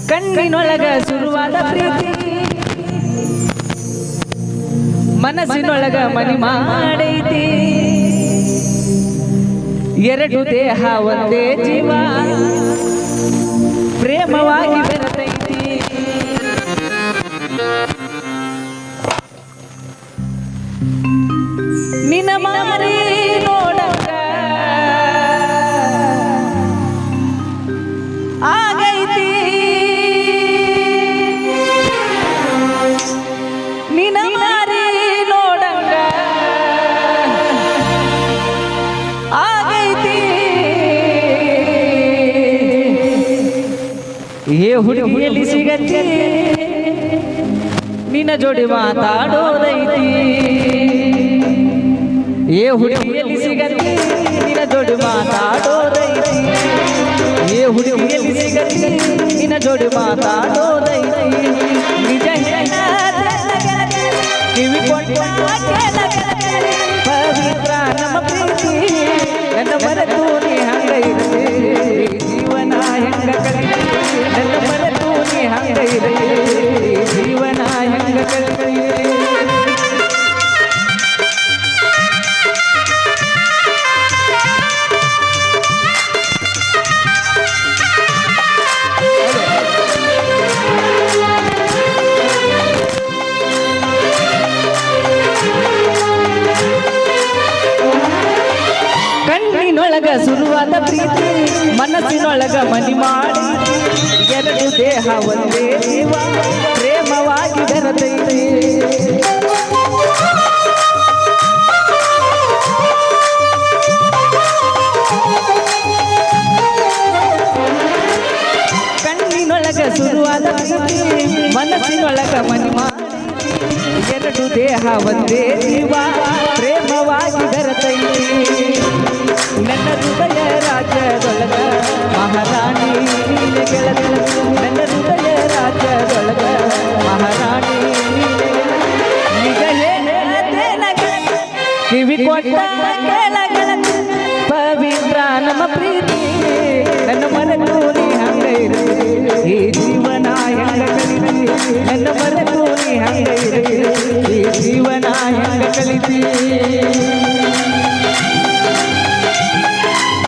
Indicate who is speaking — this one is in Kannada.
Speaker 1: ಕಣ್ಣಿನೊಳಗ ಶುರುವಾದ ಪ್ರೀತಿ ಮನಸ್ಸಿನೊಳಗ ಮನಿ ಮಾಡೈತಿ ಎರಡು ದೇಹ ಒಂದೇ ಜೀವ ಪ್ರೇಮವಾಗಿ ಬೆರೆತೈತಿ ನಿನ್ನ ಮಾರಿ ನೋಡಂಗ ಆಗೈತಿ ನಿನ್ನ ಮಾರಿ ನೋಡಂಗ ಆಗೈತಿ ಏ ಹುಡುಗಿಯಲ್ಲಿ ಸಿಗತಿ ನಿನ್ನ ಜೋಡಿ ಮಾತಾಡೋದೈತಿ ಏ ಹುಡುಗಿಯಲ್ಲಿ ಸಿಗತಿ ನಿನ್ನ ಜೋಡಿ ಮಾತಾಡೋದೈತಿ ಏ ಹುಡುಗಿಯಲ್ಲಿ ಸಿಗತಿ ನಿನ್ನ ಜೋಡಿ ಮಾತಾಡೋದೈತಿ ನಿಜ ಕಿವಿ ಕೊಟ್ಟ ಪವಿತ್ರ ನಮ್ಮ ಪ್ರೀತಿ ನನ್ನ ಮರೆತು ನೀ ಹಂಗ ಇರಲಿ ಜೀವನ ಹೆಂಗ ಕಲಿಲಿ ನನ್ನ ಮರೆತು ನೀ ಹಂಗ ಇರಲಿ ಜೀವನ ಹೆಂಗ ಕಲಿಲಿ ಕಣ್ಣಿನೊಳಗ ಶುರುವಾದ ಪ್ರೀತಿ ಮನಸ್ಸಿನೊಳಗ ಮನಿ ಮಾಡಿ ಎರಡು ದೇಹ ಒಂದೇ ಜೀವ ಪ್ರೇಮವಾಗಿ ಬೆರೆತೈತಿ ಕಣ್ಣಿನೊಳಗ ಶುರುವಾದ ಪ್ರೀತಿ ಮನಸ್ಸಿನೊಳಗ ಮನಿ ಮಾಡಿ ಎರಡು ದೇಹ ಒಂದೇ ಜೀವ ಪ್ರೇಮವಾಗಿ ಬೆರೆತೈತಿ ನನ್ನ ಹೃದಯ ರಾಜ್ಯದೊಳಗ ಮಹಾರಾಣಿ ನೀನೆ ಗೆಳತಿ ನನ್ನ ಹೃದಯ ರಾಜ್ಯದೊಳಗ ಮಹಾರಾಣಿ ನಿಜ ಹೇಳತೇನ ಕಿವಿ ಕೊಟ್ಟ ಕೇಳ ಗೆಳತಿ ಪವಿತ್ರ ನಮ್ಮ ಪ್ರೀತಿ